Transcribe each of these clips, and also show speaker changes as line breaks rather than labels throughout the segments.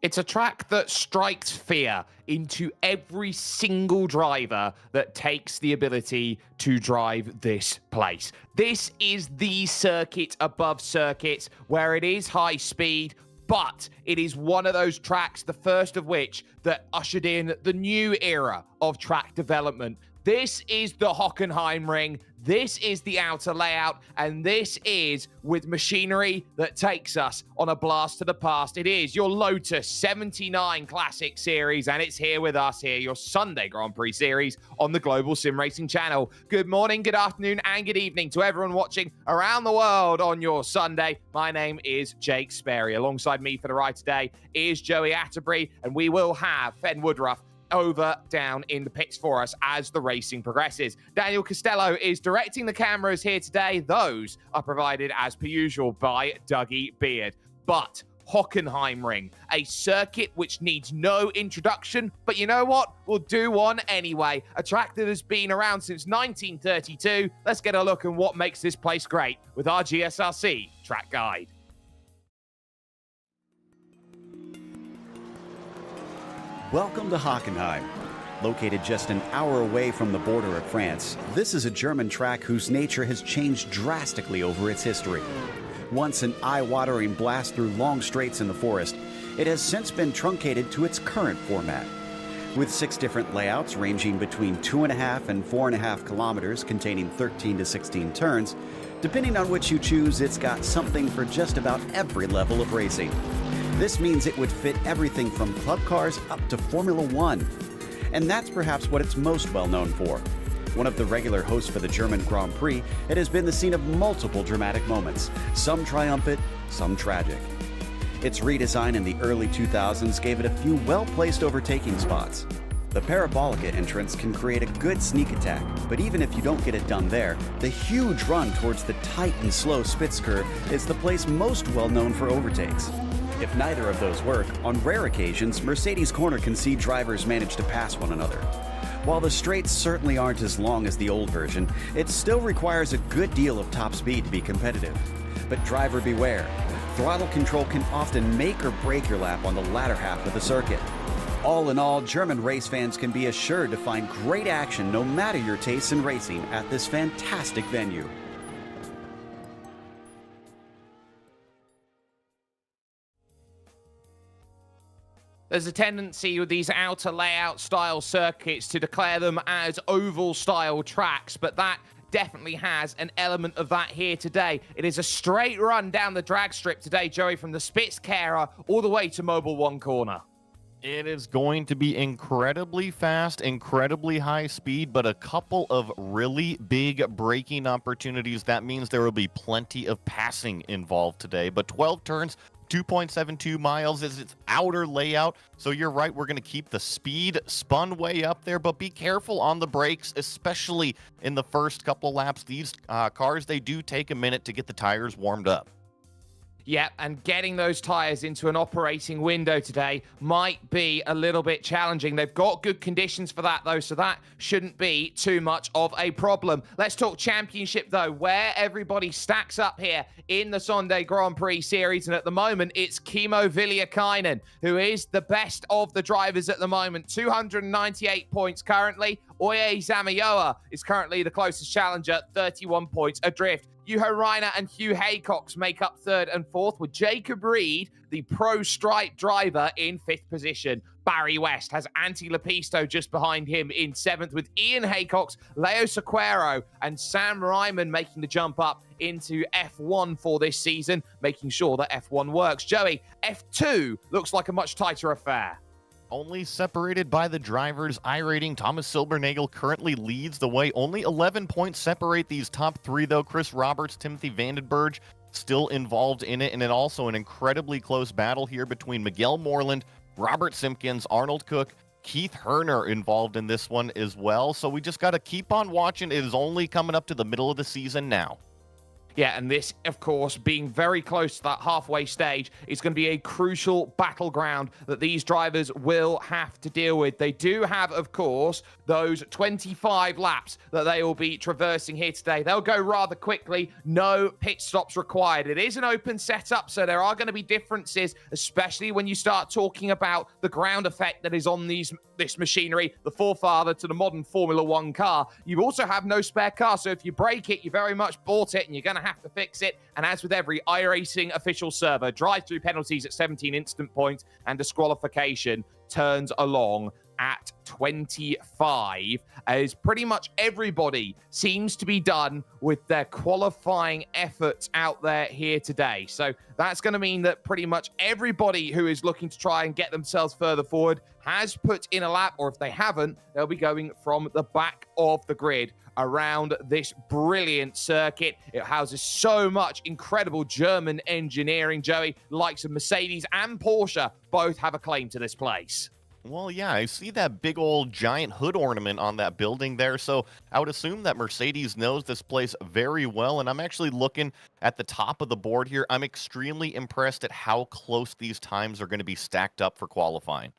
It's a track that strikes fear into every single driver that takes the ability to drive this place. This is the circuit above circuits where it is high speed, but it is one of those tracks, the first of which, that ushered in the new era of track development. This is the Hockenheim ring. This is the outer layout, and this is with machinery that takes us on a blast to the past. It is your Lotus 79 Classic Series, and it's here with us here, your Sunday Grand Prix Series on the Global SimRacing Channel. Good morning, good afternoon, and good evening to everyone watching around the world on your Sunday. My name is Jake Sperry. Alongside me for the ride today is Joey Atterbury, and we will have Fen Woodruff over down in the pits for us as the racing progresses. Daniel Costello is directing the cameras here today. Those are provided as per usual by Dougie Beard. But Hockenheim Ring, a circuit which needs no introduction, but you know what? We'll do one anyway. A track that has been around since 1932. Let's get a look at what makes this place great with our GSRC track guide.
Welcome to Hockenheim. Located just an hour away from the border of France, this is a German track whose nature has changed drastically over its history. Once an eye-watering blast through long straights in the forest, it has since been truncated to its current format. With 6 different layouts ranging between 2.5 and 4.5 kilometers containing 13 to 16 turns, depending on which you choose, it's got something for just about every level of racing. This means it would fit everything from club cars up to Formula One. And that's perhaps what it's most well known for. One of the regular hosts for the German Grand Prix, it has been the scene of multiple dramatic moments, some triumphant, some tragic. Its redesign in the early 2000s gave it a few well-placed overtaking spots. The Parabolica entrance can create a good sneak attack, but even if you don't get it done there, the huge run towards the tight and slow Spitz curve is the place most well known for overtakes. If neither of those work, on rare occasions, Mercedes Corner can see drivers manage to pass one another. While the straights certainly aren't as long as the old version, it still requires a good deal of top speed to be competitive. But driver beware. Throttle control can often make or break your lap on the latter half of the circuit. All in all, German race fans can be assured to find great action no matter your tastes in racing at this fantastic venue.
There's a tendency with these outer layout style circuits to declare them as oval style tracks, but that definitely has an element of that here today. It is a straight run down the drag strip today, Joey, from the Spitzkehrer all the way to Mobile One Corner.
It is going to be incredibly fast, incredibly high speed, but a couple of really big braking opportunities. That means there will be plenty of passing involved today, but 12 turns, 2.72 miles is its outer layout. So you're right, we're going to keep the speed spun way up there, but be careful on the brakes, especially in the first couple laps. These cars, they do take a minute to get the tires warmed up.
Yeah, and getting those tires into an operating window today might be a little bit challenging. They've got good conditions for that, though, so that shouldn't be too much of a problem. Let's talk championship, though, where everybody stacks up here in the Sunday Grand Prix Series, and at the moment, it's Kimmo Villiakainen, who is the best of the drivers at the moment. 298 points currently. Oye Zamayoa is currently the closest challenger, 31 points adrift. Juho Reiner and Hugh Haycox make up 3rd and 4th, with Jacob Reed, the pro stripe driver, in 5th position. Barry West has Antti Lepisto just behind him in 7th, with Ian Haycox, Leo Sequeiro, and Sam Ryman making the jump up into F1 for this season, making sure that F1 works. Joey, F2 looks like a much tighter affair.
Only separated by the drivers' iRating, Thomas Silbernagel currently leads the way. Only 11 points separate these top 3, though. Chris Roberts, Timothy Vandenberg still involved in it, and then also an incredibly close battle here between Miguel Moreland, Robert Simpkins, Arnold Cook, Keith Herner involved in this one as well. So we just got to keep on watching. It is only coming up to the middle of the season now.
Yeah, and this, of course, being very close to that halfway stage, is going to be a crucial battleground that these drivers will have to deal with. They do have, of course, those 25 laps that they will be traversing here today. They'll go rather quickly, no pit stops required. It is an open setup, so there are going to be differences, especially when you start talking about the ground effect that is on this machinery, the forefather to the modern Formula One car. You also have no spare car, so if you break it, you very much bought it, and you're going to have to fix it. And as with every iRacing official server, drive-through penalties at 17 instant points and disqualification turns along at 25, as pretty much everybody seems to be done with their qualifying efforts out there here today. So that's going to mean that pretty much everybody who is looking to try and get themselves further forward has put in a lap, or if they haven't, they'll be going from the back of the grid around this brilliant circuit. It houses so much incredible German engineering, Joey. Likes of Mercedes and Porsche both have a claim to this place.
Well, yeah, I see that big old giant hood ornament on that building there, so I would assume that Mercedes knows this place very well, and I'm actually looking at the top of the board here. I'm extremely impressed at how close these times are going to be stacked up for qualifying.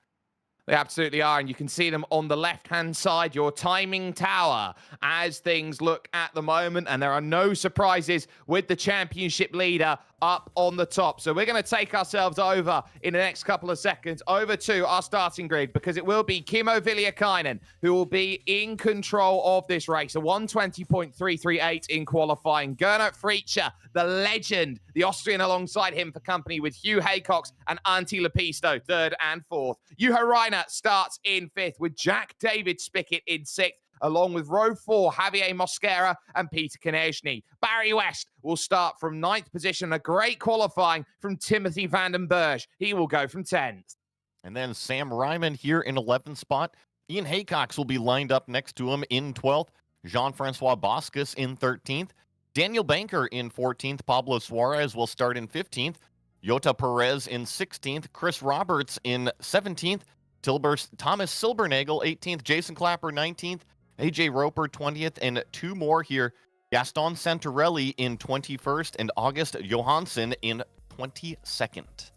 They absolutely are, and you can see them on the left-hand side, your timing tower, as things look at the moment, and there are no surprises with the championship leader up on the top. So we're going to take ourselves over in the next couple of seconds over to our starting grid, because it will be Kimmo Villiakainen who will be in control of this race. A 120.338 in qualifying. Gernot Fritzsche, the legend, the Austrian alongside him for company with Hugh Haycox and Antti Lepisto, third and fourth. Juho Reiner starts in fifth with Jack David Spickett in sixth, along with row 4, Javier Mosquera and Peter Konechny. Barry West will start from 9th position. A great qualifying from Timothy van den Berg. He will go from 10th.
And then Sam Ryman here in 11th spot. Ian Haycox will be lined up next to him in 12th. Jean-Francois Boscus in 13th. Daniel Banker in 14th. Pablo Suarez will start in 15th. Jota Perez in 16th. Chris Roberts in 17th. Thomas Silbernagel 18th. Jason Clapper 19th. AJ Roper 20th, and two more here. Gaston Santarelli in 21st and August Johansson in 22nd.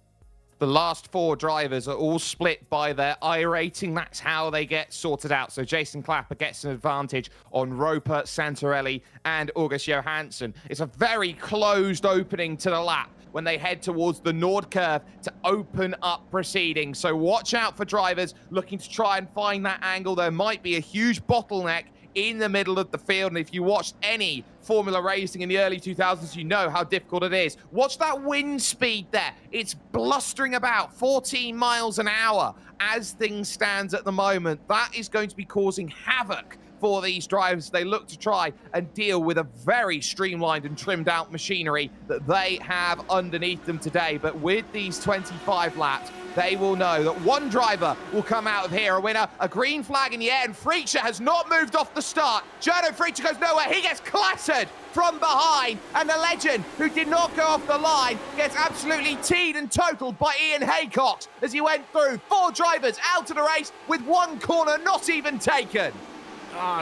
The last 4 drivers are all split by their iRating. That's how they get sorted out. So Jason Clapper gets an advantage on Roper, Santarelli, and August Johansson. It's a very closed opening to the lap when they head towards the Nord curve to open up proceedings. So watch out for drivers looking to try and find that angle. There might be a huge bottleneck in the middle of the field, and if you watched any Formula racing in the early 2000s, you know how difficult it is. Watch that wind speed there. It's blustering about 14 miles an hour as things stands at the moment. That is going to be causing havoc for these drivers. They look to try and deal with a very streamlined and trimmed out machinery that they have underneath them today. But with these 25 laps, they will know that one driver will come out of here a winner, a green flag in the air, and Fritzsche has not moved off the start. Gernot Fritzsche goes nowhere. He gets clattered from behind, and the legend, who did not go off the line, gets absolutely teed and totaled by Ian Haycox as he went through 4 drivers out of the race with 1 corner not even taken.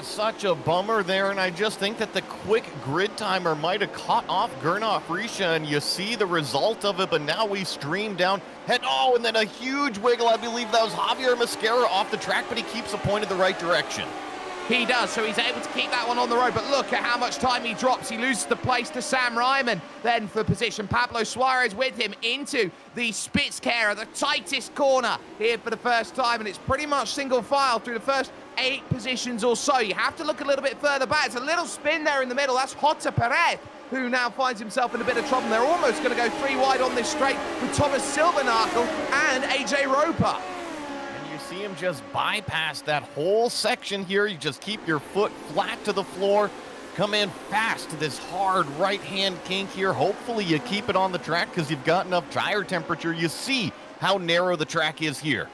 Such a bummer there, and I just think that the quick grid timer might have caught off Gernot Fritzsche, and you see the result of it, but now we stream down. And then a huge wiggle. I believe that was Javier Mosquera off the track, but he keeps the point in the right direction.
He does, so he's able to keep that one on the road, but look at how much time he drops. He loses the place to Sam Ryman. Then for position, Pablo Suarez with him into the Spitzkehrer, the tightest corner here for the first time, and it's pretty much single file through the first 8 positions or so. You have to look a little bit further back. It's a little spin there in the middle. That's Jota Perez, who now finds himself in a bit of trouble. They're almost going to go 3 wide on this straight with Thomas Silbernagel and AJ Roper.
See him just bypass that whole section here. You just keep your foot flat to the floor, come in fast to this hard right-hand kink here. Hopefully you keep it on the track because you've got enough tire temperature. You see how narrow the track is here.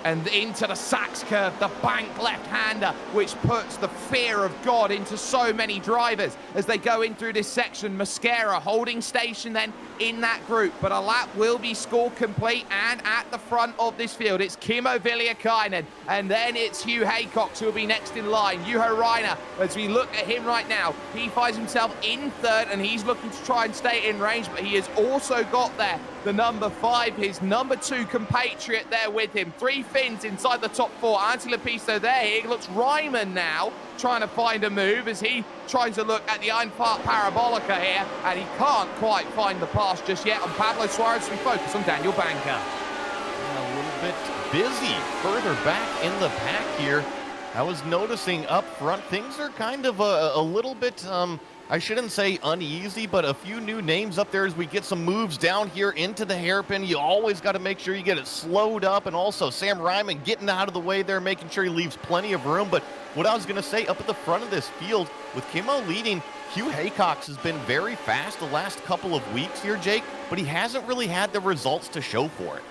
And into the Sachs curve, the bank left-hander, which puts the fear of God into so many drivers as they go in through this section. Mosquera holding station then in that group, but a lap will be scored complete, and at the front of this field, it's Kimmo Viliakainen, and then it's Hugh Haycox who will be next in line. Juho Reiner, as we look at him right now, he finds himself in third, and he's looking to try and stay in range, but he has also got there the number 5, his number 2 compatriot there with him. 3 Finns inside the top 4. Antti Lepisto there. He looks Ryman now, trying to find a move as he tries to look at the Einfahrt Parabolica here, and he can't quite find the pass just yet on Pablo Suarez. We focus on Daniel Banker.
A little bit busy further back in the pack here. I was noticing up front, things are kind of a little bit, I shouldn't say uneasy, but a few new names up there as we get some moves down here into the hairpin. You always got to make sure you get it slowed up, and also Sam Ryman getting out of the way there, making sure he leaves plenty of room. But what I was going to say, up at the front of this field, with Kimmo leading, Hugh Haycox has been very fast the last couple of weeks here, Jake, but he hasn't really had the results to show for it.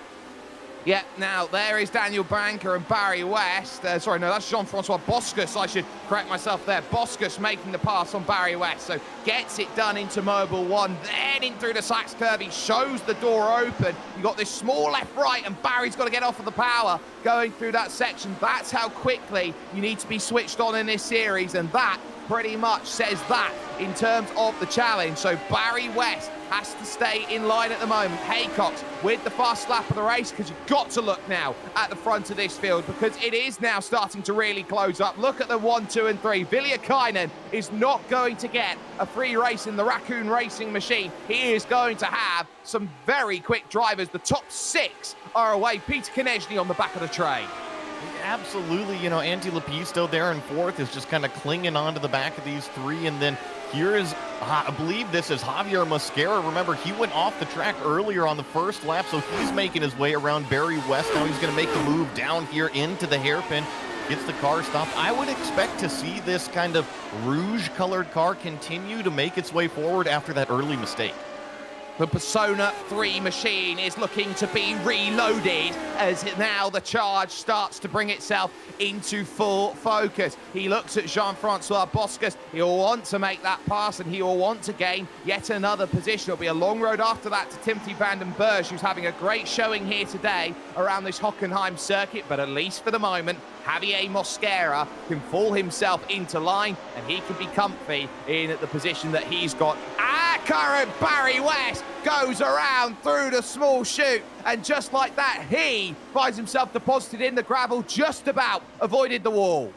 Yeah, now there is Daniel Banker and Barry West. Sorry, no, that's Jean-Francois Boscus. I should correct myself there. Boscus making the pass on Barry West. So gets it done into Mobile 1. Then in through the Sachs curve. He shows the door open. You got this small left-right, and Barry's got to get off of the power going through that section. That's how quickly you need to be switched on in this series, and that pretty much says that in terms of the challenge. So Barry West has to stay in line at the moment. Haycox with the fast lap of the race, because you've got to look now at the front of this field, because it is now starting to really close up. Look at the 1, 2, and 3. Viliakainen is not going to get a free race in the Raccoon Racing machine. He is going to have some very quick drivers. The top 6 are away. Peter Konechny on the back of the train.
Absolutely, Antti Lepisto there in 4th is just kind of clinging onto the back of these 3, and then here is, I believe this is Javier Mosquera. Remember, he went off the track earlier on the first lap, so he's making his way around Barry West. Now he's going to make the move down here into the hairpin, gets the car stopped. I would expect to see this kind of rouge-colored car continue to make its way forward after that early mistake.
The Persona 3 machine is looking to be reloaded as now the charge starts to bring itself into full focus. He looks at Jean-Francois Boscus. He'll want to make that pass, and he will want to gain yet another position. It'll be a long road after that to Timothy van den Berg, who's having a great showing here today around this Hockenheim circuit, but at least for the moment, Javier Mosquera can fall himself into line, and he can be comfy in the position that he's got. Current Barry West goes around through the small chute, and just like that, he finds himself deposited in the gravel, just about avoided the wall.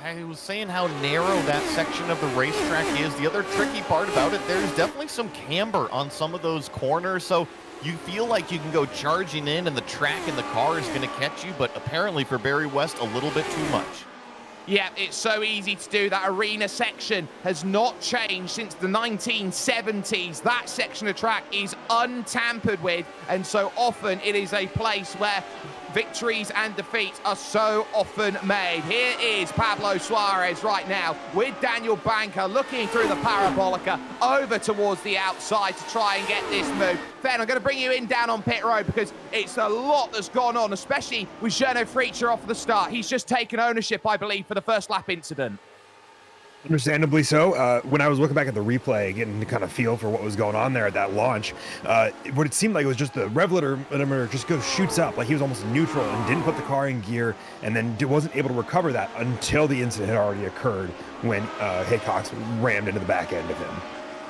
I was saying how narrow that section of the racetrack is. The other tricky part about it, there's definitely some camber on some of those corners, so you feel like you can go charging in and the track and the car is going to catch you, but apparently for Barry West, a little bit too much.
Yeah, it's so easy to do. That arena section has not changed since the 1970s. That section of track is untampered with, and so often it is a place where victories and defeats are so often made. Here is Pablo Suarez right now with Daniel Banker looking through the Parabolica over towards the outside to try and get this move. Fen, I'm going to bring you in down on pit road because it's a lot that's gone on, especially with Gernot Fritzer off the start. He's just taken ownership, I believe, for the first lap incident.
Understandably so. When I was looking back at the replay, getting to kind of feel for what was going on there at that launch, what it seemed like it was just the rev limiter just shoots up, like he was almost neutral and didn't put the car in gear, and then wasn't able to recover that until the incident had already occurred when Haycox rammed into the back end of him.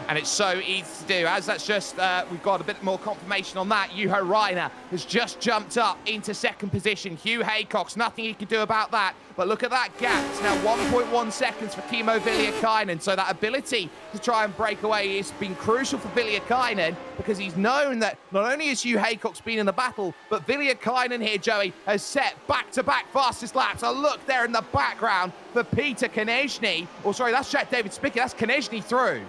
And it's so easy to do. As that's just, we've got a bit more confirmation on that. Juho Reiner has just jumped up into second position. Hugh Haycox, nothing he can do about that. But look at that gap. It's now 1.1 seconds for Kimmo Viliakainen. So that ability to try and break away has been crucial for Viliakainen, because he's known that not only has Hugh Haycox been in the battle, but Viliakainen here, Joey, has set back-to-back fastest laps. A look there in the background for Peter Konechny. Oh, sorry, that's Jack David Spickett. That's Konechny through.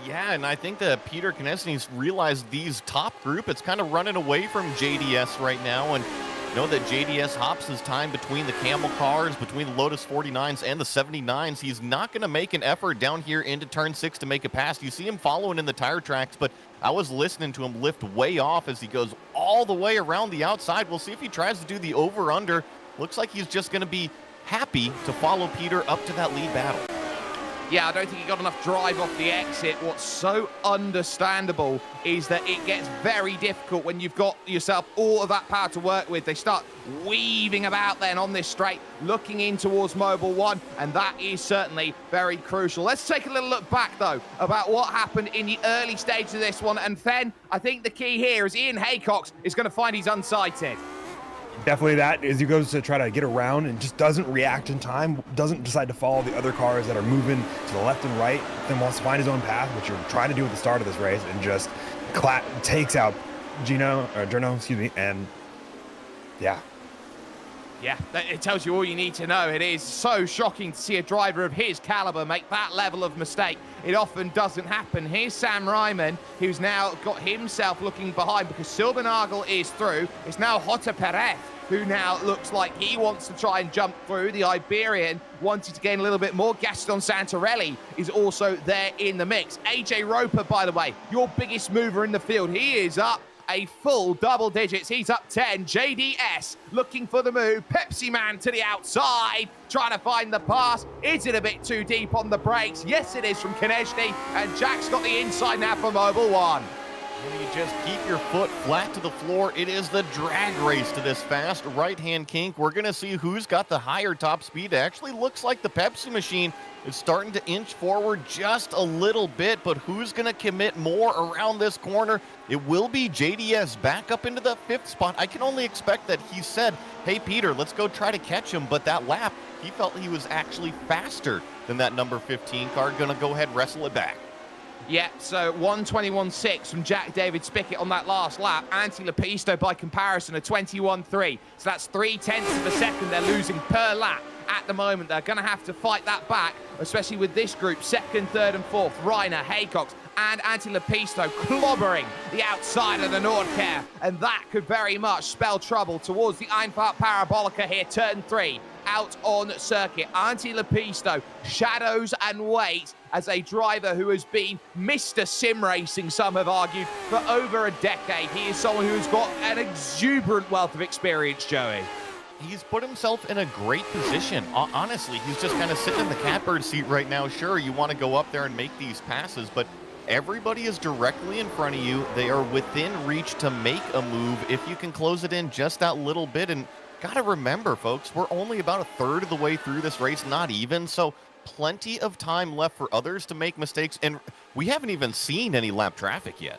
Yeah, and I think that Peter Konechny's realized these top group, it's kind of running away from JDS right now, and know that JDS hops his time between the Camel cars, between the Lotus 49s and the 79s. He's not going to make an effort down here into turn 6 to make a pass. You see him following in the tire tracks, but I was listening to him lift way off as he goes all the way around the outside. We'll see if he tries to do the over-under. Looks like he's just going to be happy to follow Peter up to that lead battle.
Yeah, I don't think he got enough drive off the exit. What's so understandable is that it gets very difficult when you've got yourself all of that power to work with. They start weaving about then on this straight, looking in towards Mobile 1, and that is certainly very crucial. Let's take a little look back, though, about what happened in the early stages of this one. And then I think the key here is Ian Haycox is going to find he's unsighted.
Definitely that, as he goes to try to get around and just doesn't react in time, doesn't decide to follow the other cars that are moving to the left and right, then wants to find his own path, which you're trying to do at the start of this race, and just takes out Journo, excuse me, and yeah.
Yeah, it tells you all you need to know. It is so shocking to see a driver of his caliber make that level of mistake. It often doesn't happen. Here's Sam Ryman, who's now got himself looking behind because Silbernagel is through. It's now Jota Perez, who now looks like he wants to try and jump through. The Iberian wanted to gain a little bit more. Gaston Santarelli is also there in the mix. AJ Roper, by the way, your biggest mover in the field. He is up a full double digits. He's up 10. JDS looking for the move. Pepsi Man to the outside, trying to find the pass. Is it a bit too deep on the brakes? Yes, it is from Konechny, and Jack's got the inside now for Mobile 1.
When you just keep your foot flat to the floor, it is the drag race to this fast right-hand kink. We're going to see who's got the higher top speed. It actually looks like the Pepsi machine is starting to inch forward just a little bit, but who's going to commit more around this corner? It will be JDS back up into the 5th spot. I can only expect that he said, hey, Peter, let's go try to catch him, but that lap, he felt he was actually faster than that number 15 car. Going to go ahead and wrestle it back.
Yeah, so 1:21.6 from Jack David Spickett on that last lap. Anti Lepisto, by comparison, a 21.3. So that's 0.3 of a second they're losing per lap at the moment. They're going to have to fight that back, especially with this group. 2nd, 3rd, and 4th. Reiner, Haycox, and Anti Lepisto clobbering the outside of the Nordkehr. And that could very much spell trouble towards the Einfahrt Parabolica here, turn 3. Out on circuit. Anti Lepisto shadows and waits as a driver who has been Mr. Sim Racing, some have argued, for over a decade. He is someone who's got an exuberant wealth of experience, Joey.
He's put himself in a great position. Honestly, he's just kind of sitting in the catbird seat right now. Sure, you want to go up there and make these passes, but everybody is directly in front of you. They are within reach to make a move if you can close it in just that little bit. And got to remember, folks, we're only about a third of the way through this race, not even. So plenty of time left for others to make mistakes. And we haven't even seen any lap traffic yet.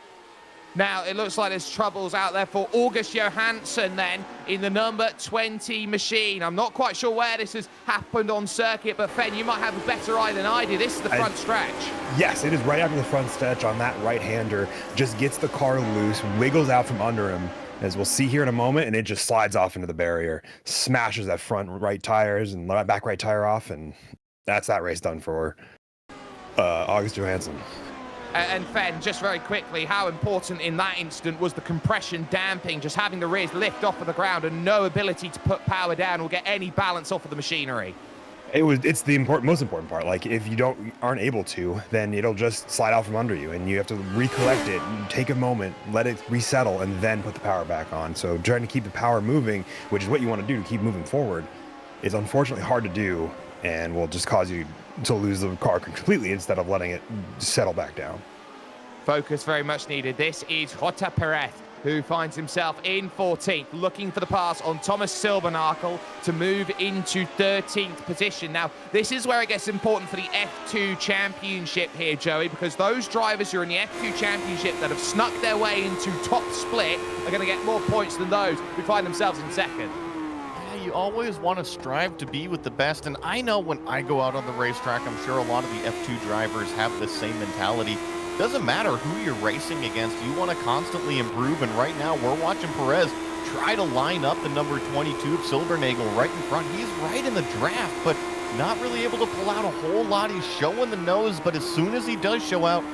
Now, it looks like there's troubles out there for August Johansson then in the number 20 machine. I'm not quite sure where this has happened on circuit, but Fen, you might have a better eye than I do. This is the front stretch.
Yes, it is right after the front stretch on that right-hander. Just gets the car loose, wiggles out from under him, as we'll see here in a moment, and it just slides off into the barrier, smashes that front right tires and back right tire off, and that's that race done for August Johansson.
And Fen, just very quickly, how important in that instant was the compression damping, just having the rears lift off of the ground and no ability to put power down or get any balance off of the machinery?
It's the most important part. Like, if you aren't able to, then it'll just slide out from under you, and you have to recollect it, take a moment, let it resettle, and then put the power back on. So trying to keep the power moving, which is what you want to do to keep moving forward, is unfortunately hard to do, and will just cause you to lose the car completely instead of letting it settle back down.
Focus very much needed. This is Jota Perez, who finds himself in 14th, looking for the pass on Thomas Silbernagel to move into 13th position. Now, this is where it gets important for the F2 Championship here, Joey, because those drivers who are in the F2 Championship that have snuck their way into top split are going to get more points than those who find themselves in second.
You always want to strive to be with the best, and I know when I go out on the racetrack, I'm sure a lot of the F2 drivers have the same mentality. Doesn't matter who you're racing against, you want to constantly improve, and right now we're watching Perez try to line up the number 22 of Silbernagel right in front. He's right in the draft, but not really able to pull out a whole lot. He's showing the nose, but as soon as he does show out,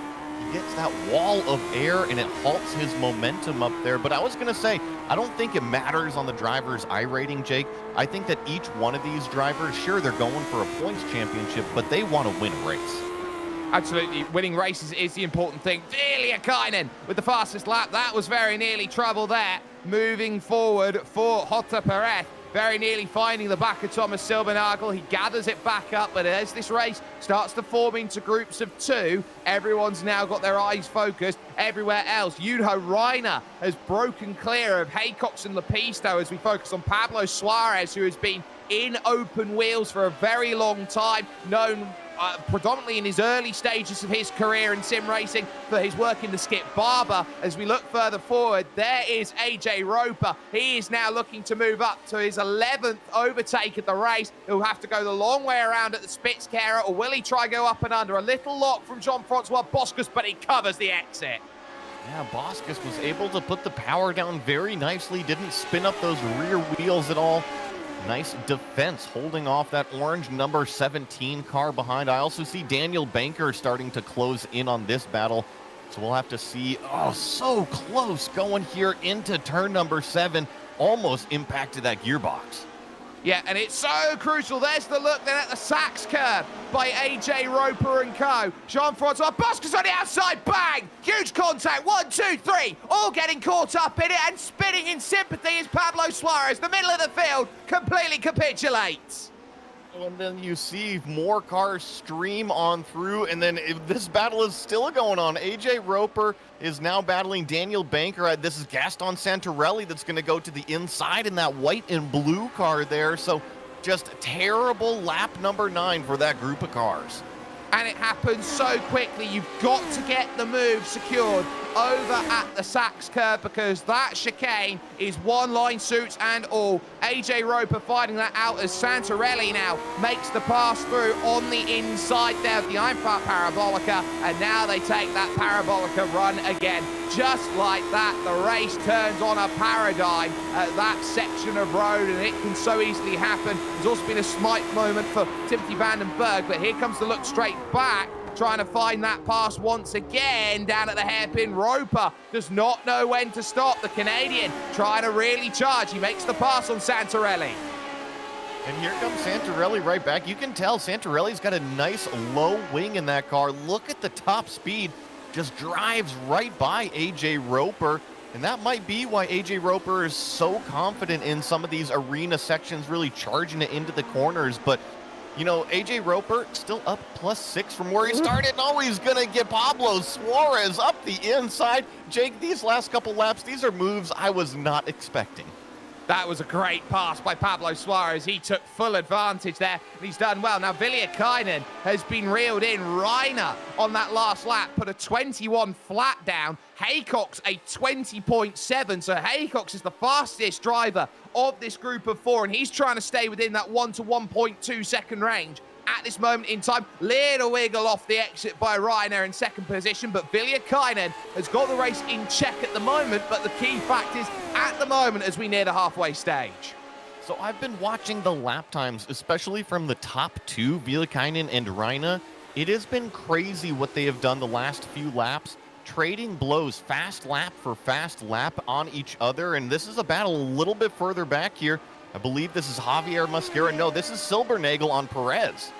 he gets that wall of air and it halts his momentum up there. But I was going to say, I don't think it matters on the driver's iRating, Jake. I think that each one of these drivers, sure, they're going for a points championship, but they want to win a race.
Absolutely, winning races is the important thing. Viliakainen with the fastest lap. That was very nearly trouble there. Moving forward for Jota Perez. very nearly finding the back of Thomas Silbernagel. He gathers it back up, but as this race starts to form into groups of two, everyone's now got their eyes focused everywhere else. Juho Reiner has broken clear of Haycox and Lepisto as we focus on Pablo Suarez, who has been in open wheels for a very long time, known predominantly in his early stages of his career in sim racing for his work in the Skip Barber. As we look further forward, there is AJ Roper. He is now looking to move up to his 11th overtake at the race. He'll have to go the long way around at the Spitzkehrer, or will he try go up and under? A little lock from Jean-Francois Boscus, but he covers the exit.
Yeah, Boscus was able to put the power down very nicely, didn't spin up those rear wheels at all. Nice defense holding off that orange number 17 car behind. I also see Daniel Banker starting to close in on this battle. So we'll have to see. Oh, so close going here into turn number 7. Almost impacted that gearbox.
Yeah, and it's so crucial. There's the look then at the Sachs curve by AJ Roper and co. Jean-Francois Boscus on the outside, bang! Huge contact, 1, 2, 3, all getting caught up in it and spinning in sympathy as Pablo Suarez, the middle of the field, completely capitulates.
And then you see more cars stream on through, and then this battle is still going on. AJ Roper is now battling Daniel Banker. This is Gaston Santarelli that's going to go to the inside in that white and blue car there. So just terrible lap number 9 for that group of cars.
And it happens so quickly. You've got to get the move secured over at the Sachs curve, because that chicane is one line suits and all. AJ Roper finding that out as Santarelli now makes the pass through on the inside there of the Einfahrt Parabolica, and now they take that Parabolica run again. Just like that, the race turns on a paradigm at that section of road, and it can so easily happen. There's also been a smite moment for Timothy Vandenberg, but here comes the look straight back, trying to find that pass once again down at the hairpin. Roper does not know when to stop. The Canadian trying to really charge. He makes the pass on Santarelli.
And here comes Santarelli right back. You can tell Santarelli's got a nice low wing in that car. Look at the top speed. Just drives right by AJ Roper. And that might be why AJ Roper is so confident in some of these arena sections, really charging it into the corners. But you know, AJ Roper still up +6 from where he started. Oh, he's going to get Pablo Suarez up the inside. Jake, these last couple laps, these are moves I was not expecting.
That was a great pass by Pablo Suarez. He took full advantage there, and he's done well. Now, Villiakainen has been reeled in. Reiner on that last lap put a 21 flat down. Haycox a 20.7. So Haycox is the fastest driver of this group of 4, and he's trying to stay within that 1 to 1.2 second range. At this moment in time, little wiggle off the exit by Reiner in second position, but Villiakainen has got the race in check at the moment. But the key fact is, at the moment, as we near the halfway stage.
So I've been watching the lap times, especially from the top 2, Villiakainen and Reiner. It has been crazy what they have done the last few laps, trading blows fast lap for fast lap on each other. And this is a battle a little bit further back here. I believe this is Javier Mosquera. No, this is Silbernagel on Perez.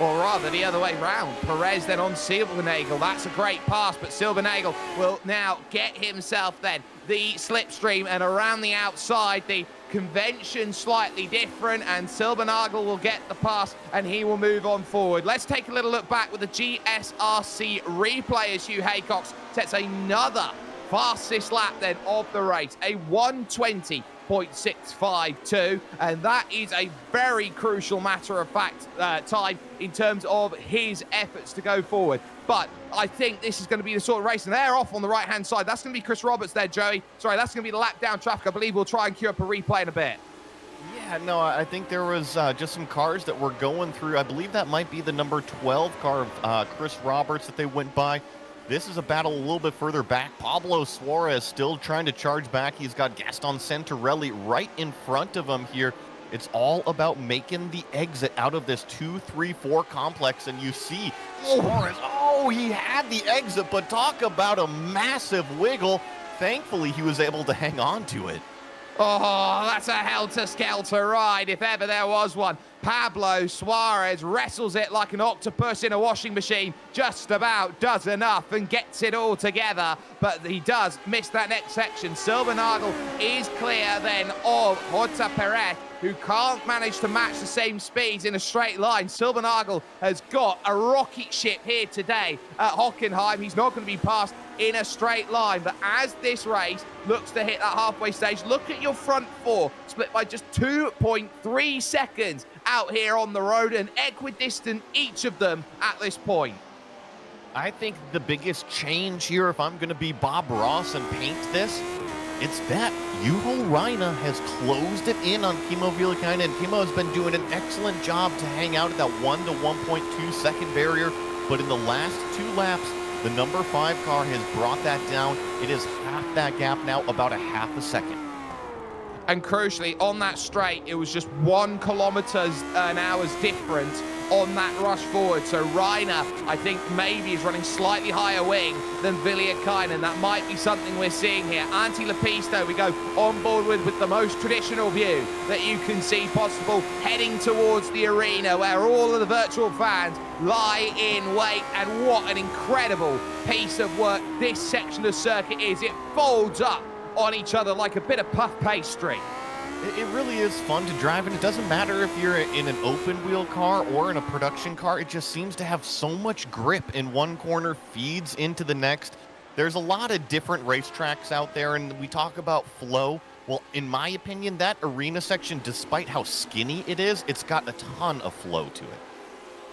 Or rather, the other way round. Perez then on Silbernagel. That's a great pass, but Silbernagel will now get himself then the slipstream, and around the outside, the convention slightly different, and Silbernagel will get the pass, and he will move on forward. Let's take a little look back with the GSRC replay as Hugh Haycox sets another fastest lap then of the race, a 1:20.652, and that is a very crucial matter of fact time in terms of his efforts to go forward. But I think this is going to be the sort of race, and they're off on the right-hand side. That's going to be Chris Roberts there, Joey. Sorry, that's going to be the lap down traffic. I believe we'll try and queue up a replay in a bit.
Yeah, no, I think there was just some cars that were going through. I believe that might be the number 12 car of Chris Roberts that they went by. This is a battle a little bit further back. Pablo Suarez still trying to charge back. He's got Gaston Santarelli right in front of him here. It's all about making the exit out of this 2, 3, 4 complex. And you see Suarez, oh, he had the exit, but talk about a massive wiggle. Thankfully, he was able to hang on to it.
Oh, that's a helter-skelter ride if ever there was one. Pablo Suarez wrestles it like an octopus in a washing machine, just about does enough and gets it all together, but he does miss that next section. Silbernagel is clear then of Jota Perez, who can't manage to match the same speeds in a straight line. Silbernagel has got a rocket ship here today at Hockenheim. He's not going to be passed in a straight line, but as this race looks to hit that halfway stage, look at your front four, split by just 2.3 seconds out here on the road, and equidistant each of them at this point.
I think the biggest change here, if I'm going to be Bob Ross and paint this, it's that Juho Rainer has closed it in on Kimmo Vilikainen, and Kimmo has been doing an excellent job to hang out at that 1 to 1.2 second barrier, but in the last 2 laps, the number 5 car has brought that down. It is half that gap now, about a half a second.
And crucially, on that straight, it was just 1 kilometer an hour's difference on that rush forward. So Rainer, I think, maybe is running slightly higher wing than Villiakainen. That might be something we're seeing here. Antti Lepisto, we go on board with the most traditional view that you can see possible, heading towards the arena where all of the virtual fans lie in wait. And what an incredible piece of work this section of circuit is. It folds up on each other like a bit of puff pastry.
It really is fun to drive, and it doesn't matter if you're in an open wheel car or in a production car. It just seems to have so much grip in one corner, feeds into the next. There's a lot of different racetracks out there, and we talk about flow. Well, in my opinion, that arena section, despite how skinny it is, it's got a ton of flow to it.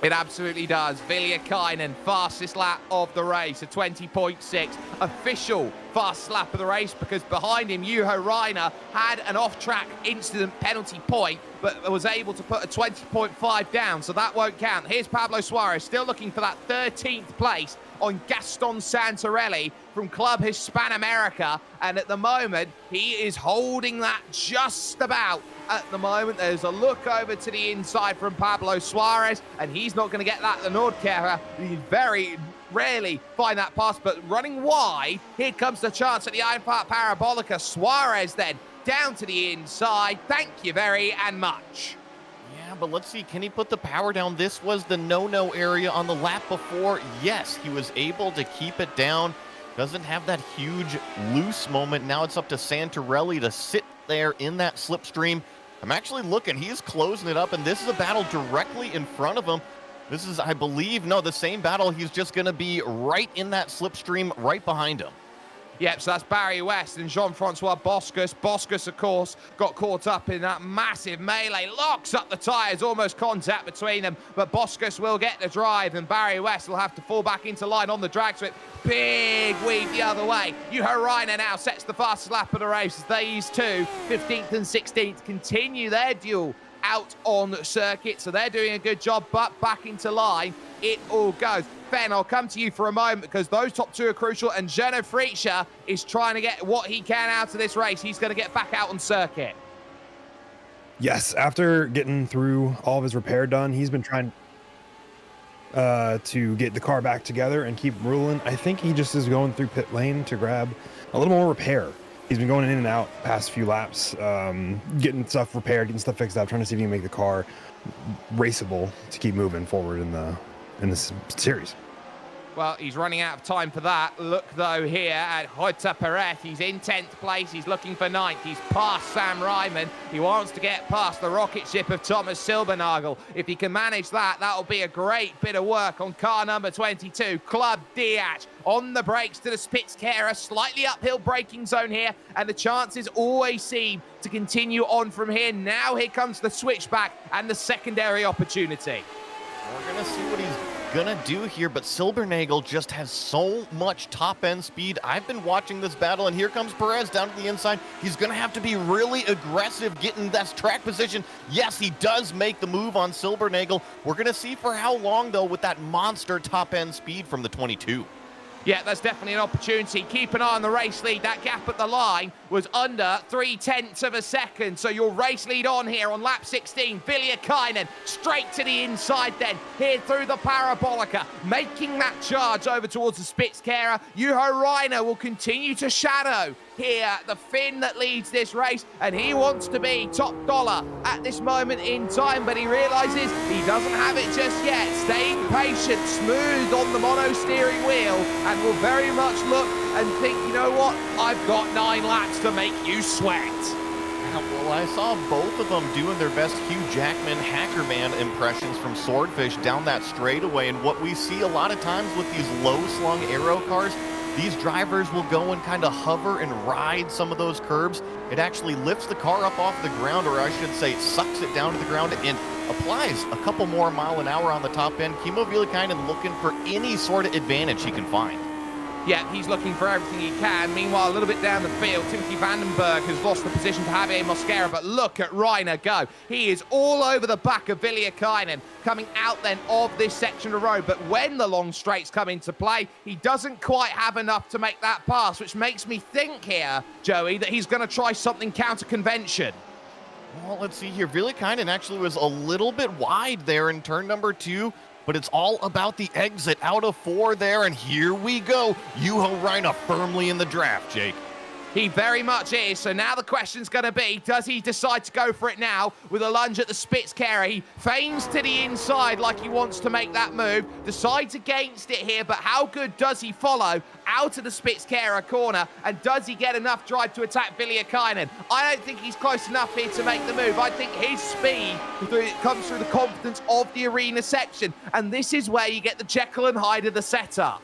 It absolutely does. Villiakainen, fastest lap of the race, a 20.6. Official fastest lap of the race, because behind him, Juho Rainer had an off-track incident penalty point, but was able to put a 20.5 down, so that won't count. Here's Pablo Suarez, still looking for that 13th place on Gaston Santarelli from Club Hispanoamerica, and at the moment, he is holding that just about. At the moment, there's a look over to the inside from Pablo Suarez, and he's not going to get that. The Nordkehrer, you very rarely find that pass, but running wide, here comes the chance at the Einfahrt Parabolica. Suarez then down to the inside. Thank you very and much.
Yeah, but let's see, can he put the power down? This was the no-no area on the lap before. Yes, he was able to keep it down. Doesn't have that huge loose moment. Now it's up to Santarelli to sit there in that slipstream. I'm actually looking, he's closing it up, and this is a battle directly in front of him. This is, I believe, no, the same battle. He's just going to be right in that slipstream right behind him.
Yep, so that's Barry West and Jean-Francois Boscus. Boscus, of course, got caught up in that massive melee, locks up the tyres, almost contact between them, but Boscus will get the drive, and Barry West will have to fall back into line on the drag strip. Big weave the other way. Juho Rainer now sets the fastest lap of the race as these two, 15th and 16th, continue their duel out on circuit, so they're doing a good job, but back into line it all goes. Ben, I'll come to you for a moment because those top two are crucial, and Geno Fritzsche is trying to get what he can out of this race. He's going to get back out on circuit.
Yes, after getting through all of his repair done, he's been trying to get the car back together and keep ruling. I think he just is going through pit lane to grab a little more repair. He's been going in and out past few laps, getting stuff repaired, getting stuff fixed up, trying to see if he can make the car raceable to keep moving forward in this series.
Well, he's running out of time for that. Look, though, here at Jota Perez. He's in 10th place. He's looking for 9th. He's past Sam Ryman. He wants to get past the rocket ship of Thomas Silbernagel. If he can manage that, that'll be a great bit of work on car number 22, Club Diaz. On the brakes to the Spitzkehrer, slightly uphill braking zone here, and the chances always seem to continue on from here. Now here comes the switchback and the secondary opportunity.
We're going to see what he's gonna do here, but Silbernagel just has so much top-end speed. I've been watching this battle, and here comes Perez down to the inside. He's gonna have to be really aggressive getting that track position. Yes, he does make the move on Silbernagel. We're gonna see for how long, though, with that monster top-end speed from the 22.
Yeah, that's definitely an opportunity. Keep an eye on the race lead. That gap at the line was under 0.3 of a second. So your race lead on here on lap 16. Villiakainen straight to the inside then. Here through the Parabolica. Making that charge over towards the Spitzkehrer. Juho Reiner will continue to shadow here the Finn that leads this race, and he wants to be top dollar at this moment in time, but he realizes he doesn't have it just yet. Staying patient, smooth on the mono steering wheel, and will very much look and think, you know what, I've got 9 laps to make you sweat.
Well, I saw both of them doing their best Hugh Jackman Hackerman impressions from Swordfish down that straightaway, and what we see a lot of times with these low-slung aero cars, these drivers will go and kind of hover and ride some of those curbs. It actually lifts the car up off the ground, or I should say sucks it down to the ground and applies a couple more mile an hour on the top end. Kimmo Villiakainen looking for any sort of advantage he can find.
Yeah, he's looking for everything he can. Meanwhile, a little bit down the field, Timothy Vandenberg has lost the position to Javier Mosquera, but look at Reiner go. He is all over the back of Villiakainen, coming out then of this section of road. But when the long straights come into play, he doesn't quite have enough to make that pass, which makes me think here, Joey, that he's going to try something counter-convention.
Well, let's see here. Villiakainen actually was a little bit wide there in turn number 2. But it's all about the exit out of 4 there, and here we go. Juho Reiner firmly in the draft, Jake.
He very much is. So now the question's going to be, does he decide to go for it now with a lunge at the Spitzkehrer? He feigns to the inside like he wants to make that move, decides against it here, but how good does he follow out of the Spitzkehrer corner, and does he get enough drive to attack Villiakainen? I don't think he's close enough here to make the move. I think his speed comes through the confidence of the arena section, and this is where you get the Jekyll and Hyde of the setup.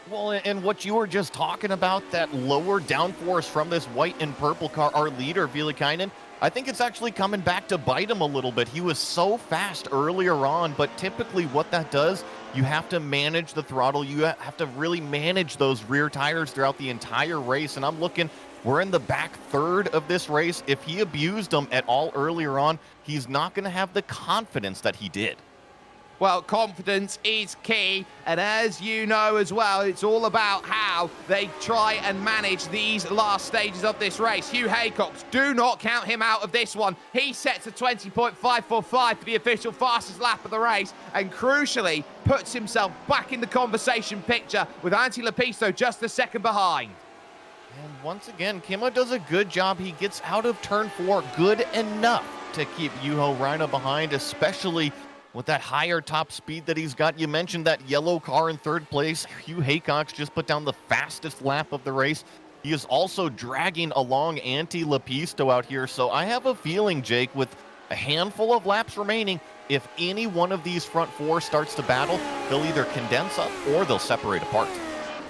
Well, and what you were just talking about, that lower downforce from this white and purple car, our leader, Villiakainen, I think it's actually coming back to bite him a little bit. He was so fast earlier on, but typically what that does, you have to manage the throttle. You have to really manage those rear tires throughout the entire race, and I'm looking, we're in the back third of this race. If he abused them at all earlier on, he's not going to have the confidence that he did.
Well, confidence is key, and as you know as well, it's all about how they try and manage these last stages of this race. Hugh Haycox, do not count him out of this one. He sets a 20.545 for the official fastest lap of the race, and crucially puts himself back in the conversation picture with Antti Lepisto just a second behind.
And once again, Kimmo does a good job. He gets out of turn 4 good enough to keep Juho Reiner behind, especially with that higher top speed that he's got. You mentioned that yellow car in third place. Hugh Haycox just put down the fastest lap of the race. He is also dragging along Antti Lepisto out here. So I have a feeling, Jake, with a handful of laps remaining, if any one of these front 4 starts to battle, they'll either condense up or they'll separate apart.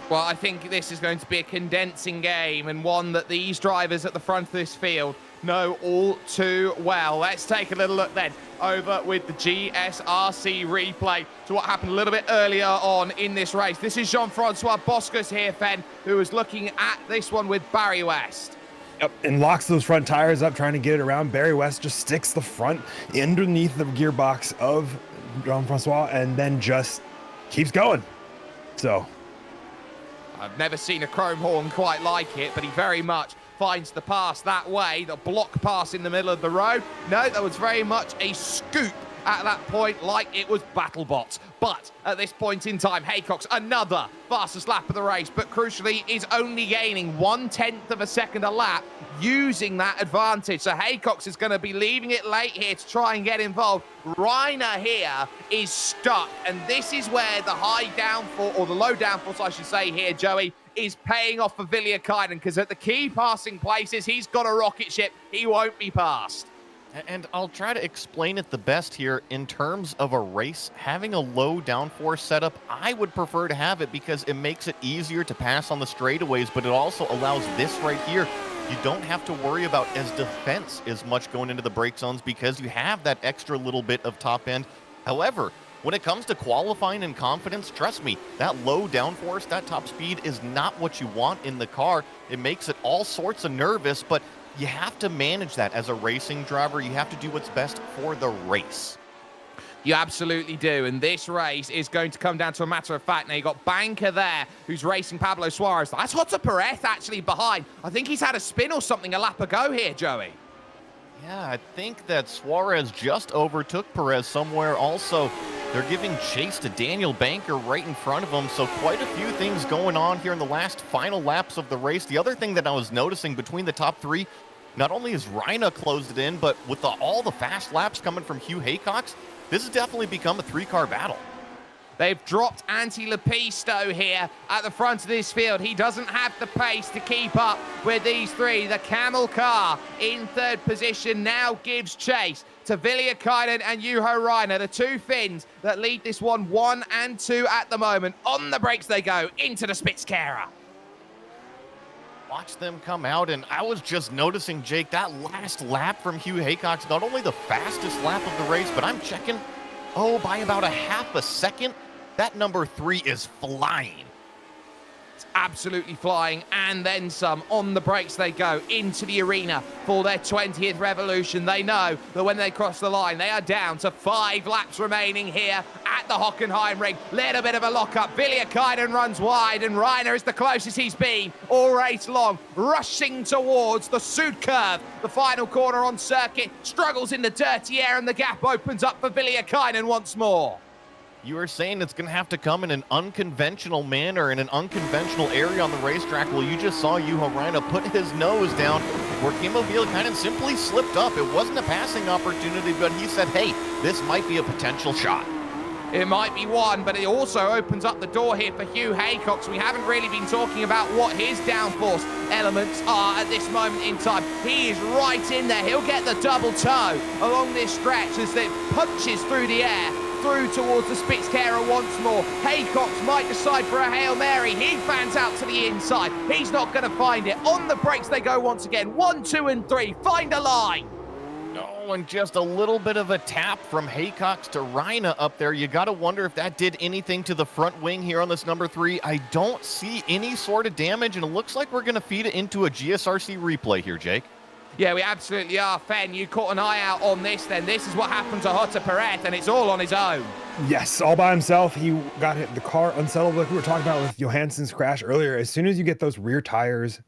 Well, I think this is going to be a condensing game, and one that these drivers at the front of this field know all too well. Let's take a little look then over with the GSRC replay to what happened a little bit earlier on in this race. This is Jean-Francois Boscus here, Fen, who was looking at this one with Barry West.
Yep, and locks those front tires up, trying to get it around. Barry West just sticks the front underneath the gearbox of Jean-Francois and then just keeps going. So
I've never seen a chrome horn quite like it, but he very much finds the pass that way, the block pass in the middle of the road. No, that was very much a scoop at that point, like it was BattleBots. But at this point in time, Haycox, another fastest lap of the race, but crucially is only gaining 1/10 of a second a lap, using that advantage. So Haycox is going to be leaving it late here to try and get involved. Reiner here is stuck, and this is where the high downforce, or the low downforce, I should say here, Joey, is paying off for Villiakainen, because at the key passing places, he's got a rocket ship. He won't be passed.
And I'll try to explain it the best here. In terms of a race, having a low downforce setup, I would prefer to have it because it makes it easier to pass on the straightaways, but it also allows this right here. You don't have to worry about as defense as much going into the brake zones because you have that extra little bit of top end. However, when it comes to qualifying and confidence, trust me, that low downforce, that top speed is not what you want in the car. It makes it all sorts of nervous, but you have to manage that as a racing driver. You have to do what's best for the race.
You absolutely do, and this race is going to come down to a matter of fact. Now, you got Banker there, who's racing Pablo Suarez. That's Jota Perez actually behind. I think he's had a spin or something a lap ago here, Joey.
Yeah, I think that Suarez just overtook Perez somewhere. Also, they're giving chase to Daniel Banker right in front of him, so quite a few things going on here in the last final laps of the race. The other thing that I was noticing between the top three, not only has Ronnie closed it in, but with all the fast laps coming from Hugh Haycox, this has definitely become a three-car battle.
They've dropped Anti-Lepisto here at the front of this field. He doesn't have the pace to keep up with these three. The Camel car in third position now gives chase to Viliakainen and Juho Rainer, the two Finns that lead this one 1 and 2 at the moment. On the brakes they go into the Spitzkehrer.
Watch them come out, and I was just noticing, Jake, that last lap from Hugh Haycox, not only the fastest lap of the race, but I'm checking, by about a half a second, that number 3 is flying.
It's absolutely flying, and then some. On the brakes they go into the arena for their 20th revolution. They know that when they cross the line, they are down to 5 laps remaining here at the Hockenheim ring. Little bit of a lock-up. Viliakainen runs wide, and Rainer is the closest he's been all race long, rushing towards the Sud curve. The final corner on circuit, struggles in the dirty air, and the gap opens up for Viliakainen once more.
You were saying it's going to have to come in an unconventional manner, in an unconventional area on the racetrack. Well, you just saw Juho Rainer put his nose down where Kimmo Viliakainen simply slipped up. It wasn't a passing opportunity, but he said, hey, this might be a potential shot.
It might be one, but it also opens up the door here for Hugh Haycox. We haven't really been talking about what his downforce elements are at this moment in time. He is right in there. He'll get the double toe along this stretch as it punches through the air, through towards the Spitzkehrer once more. Haycox might decide for a Hail Mary. He fans out to the inside. He's not going to find it. On the brakes they go once again. 1, 2, and 3. Find a line.
Oh, and just a little bit of a tap from Haycox to Rainer up there. You got to wonder if that did anything to the front wing here on this number 3. I don't see any sort of damage, and it looks like we're going to feed it into a GSRC replay here, Jake.
Yeah, we absolutely are. Fen, you caught an eye out on this then. This is what happened to Jota Perez, and it's all on his own.
Yes, all by himself. He got hit, the car unsettled, like we were talking about with Johansson's crash earlier. As soon as you get those rear tires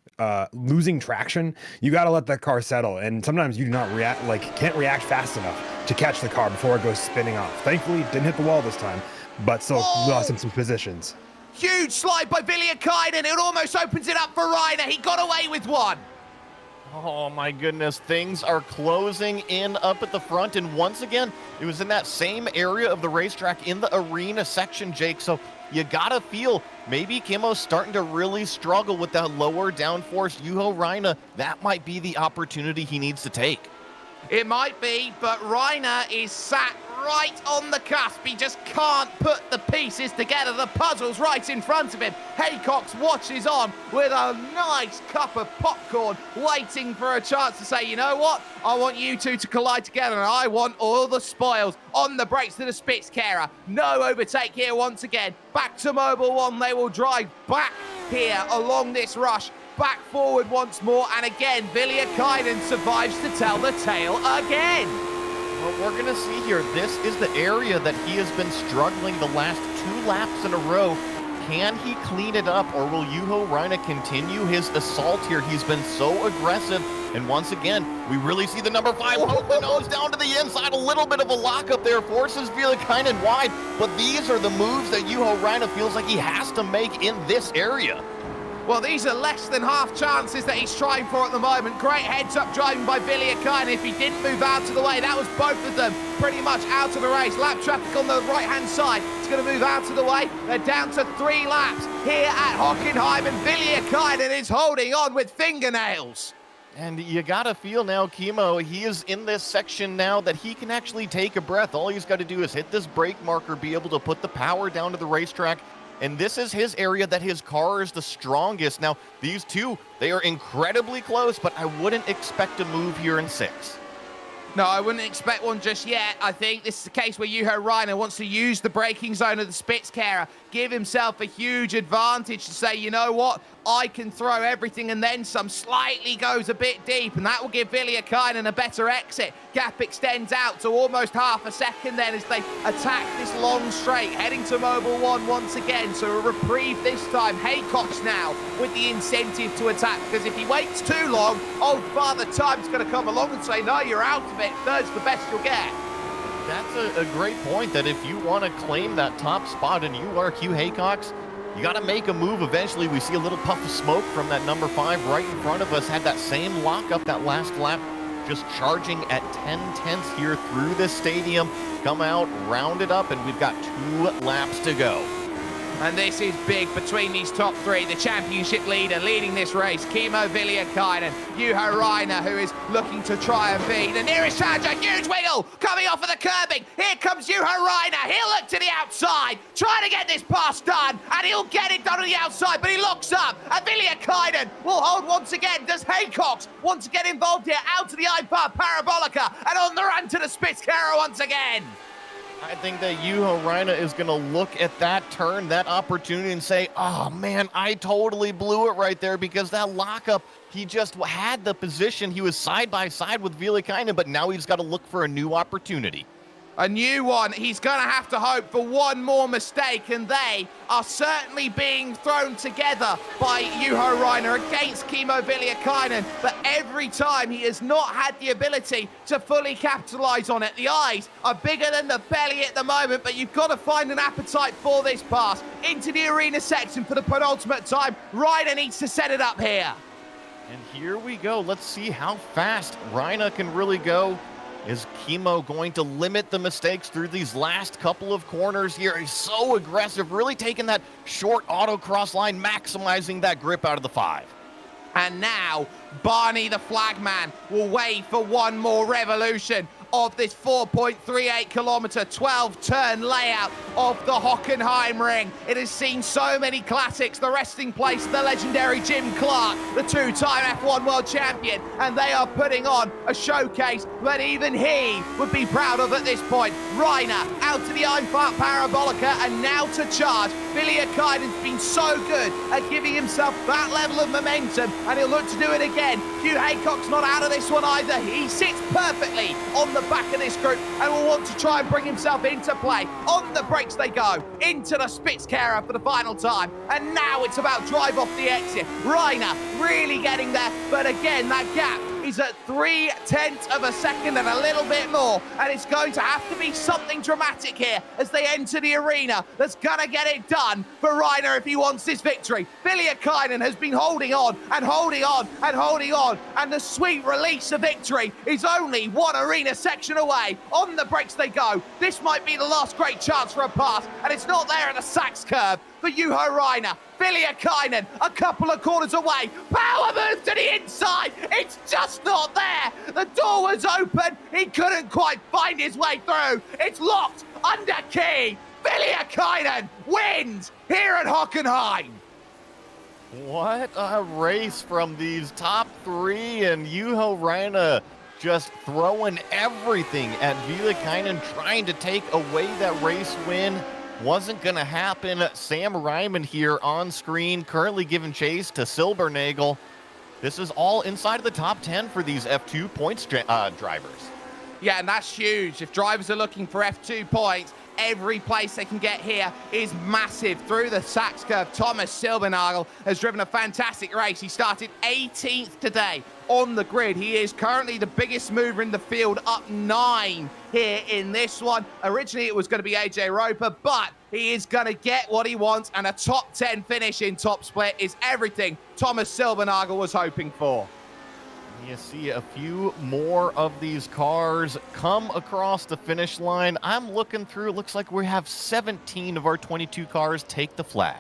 losing traction, you got to let that car settle. And sometimes you do not react, can't react fast enough to catch the car before it goes spinning off. Thankfully, didn't hit the wall this time, but still lost in some positions.
Huge slide by Viliakainen. It almost opens it up for Rainer. He got away with one.
Oh my goodness, things are closing in up at the front, and once again, it was in that same area of the racetrack in the arena section, Jake, so you gotta feel maybe Kimmo's starting to really struggle with that lower downforce. Juho Rainer, that might be the opportunity he needs to take.
It might be, but Rainer is sat right on the cusp. He just can't put the pieces together. The puzzle's right in front of him. Haycox watches on with a nice cup of popcorn, waiting for a chance to say, you know what? I want you two to collide together, and I want all the spoils. On the brakes to the Spitzkehrer. No overtake here once again. Back to Mobil 1. They will drive back here along this rush. Back forward once more, and again, Viliakainen survives to tell the tale again.
What we're going to see here, this is the area that he has been struggling the last 2 laps in a row. Can he clean it up, or will Juho Rainer continue his assault here? He's been so aggressive, and once again, we really see the number 5 poke the nose down to the inside. A little bit of a lockup there, forces Viliakainen wide, but these are the moves that Juho Rainer feels like he has to make in this area.
Well, these are less than half chances that he's trying for at the moment. Great heads-up driving by Viliakainen. If he didn't move out of the way, that was both of them pretty much out of the race. Lap traffic on the right-hand side. It's going to move out of the way. They're down to 3 laps here at Hockenheim, and Viliakainen is holding on with fingernails.
And you gotta feel now, Kimmo, he is in this section now that he can actually take a breath. All he's got to do is hit this brake marker, be able to put the power down to the racetrack. And this is his area that his car is the strongest. Now, these two, they are incredibly close, but I wouldn't expect a move here in 6.
No, I wouldn't expect one just yet. I think this is the case where Juho Rainer wants to use the braking zone of the Spitzkehrer, give himself a huge advantage to say, you know what, I can throw everything and then some. Slightly goes a bit deep, and that will give Villiakainen a better exit. Gap extends out to almost half a second then as they attack this long straight, heading to Mobile 1 once again. So a reprieve this time. Haycock's now with the incentive to attack, because if he waits too long, old Father Time's going to come along and say, no, you're out of it. Third's the best you'll get.
That's a great point, that if you want to claim that top spot and you are Hugh Haycox, you got to make a move eventually. We see a little puff of smoke from that number 5 right in front of us. Had that same lockup that last lap, just charging at 10/10 here through this stadium. Come out, round it up, and we've got 2 laps to go.
And this is big between these top 3. The championship leader leading this race, Kimmo Villiakainen, Juho Rainer, who is looking to try and beat the nearest challenger. Huge wiggle coming off of the curbing. Here comes Juho Rainer. He'll look to the outside, trying to get this pass done, and he'll get it done on the outside, but he looks up, and Villiakainen will hold once again. Does Haycox want to get involved here? Out to the iPad Parabolica, and on the run to the Spitzkehrer once again.
I think that Juho Rainer is going to look at that turn, that opportunity, and say, oh, man, I totally blew it right there, because that lockup, he just had the position. He was side by side with Villiakainen, but now he's got to look for a new opportunity.
A new one. He's going to have to hope for one more mistake, and they are certainly being thrown together by Juho Rainer against Kimmo Villiakainen. But every time he has not had the ability to fully capitalize on it. The eyes are bigger than the belly at the moment, but you've got to find an appetite for this pass. Into the arena section for the penultimate time. Rainer needs to set it up here.
And here we go. Let's see how fast Rainer can really go. Is Kimmo going to limit the mistakes through these last couple of corners here? He's so aggressive, really taking that short autocross line, maximizing that grip out of the 5.
And now, Barney the flagman will wait for one more revolution of this 4.38 kilometer 12-turn layout of the Hockenheim ring. It has seen so many classics, the resting place of the legendary Jim Clark, the 2-time F1 world champion, and they are putting on a showcase that even he would be proud of at this point. Rainer out to the Einfahrt Parabolica, and now to charge. Villiakainen's been so good at giving himself that level of momentum, and he'll look to do it again. Hugh Haycock's not out of this one either. He sits perfectly on the back of this group and will want to try and bring himself into play. On the brakes they go, into the Spitzkehrer for the final time, and now it's about drive off the exit. Rainer really getting there, but again, that gap is at 0.3 of a second and a little bit more, and it's going to have to be something dramatic here as they enter the arena that's gonna get it done for Rainer if he wants this victory. Villiakainen has been holding on and holding on and holding on, and the sweet release of victory is only one arena section away. On the brakes they go. This might be the last great chance for a pass, and it's not there at the Sachs curve for Juho Rainer. Villiakainen a couple of corners away. Power move to the inside. It's just not there. The door was open. He couldn't quite find his way through. It's locked under key. Villiakainen wins here at Hockenheim.
What a race from these top 3, and Juho Rainer just throwing everything at Villiakainen, trying to take away that race win. Wasn't going to happen. Sam Ryman here on screen, currently giving chase to Silbernagel. This is all inside of the top 10 for these F2 points drivers.
Yeah, and that's huge. If drivers are looking for F2 points, every place they can get here is massive. Through the Sachs curve, Thomas Silbernagel has driven a fantastic race. He started 18th today on the grid. He is currently the biggest mover in the field, up 9 here in this one. Originally, it was going to be AJ Roper, but he is going to get what he wants, and a top 10 finish in top split is everything Thomas Silbernagel was hoping for.
You see a few more of these cars come across the finish line. I'm looking through, it looks like we have 17 of our 22 cars take the flag.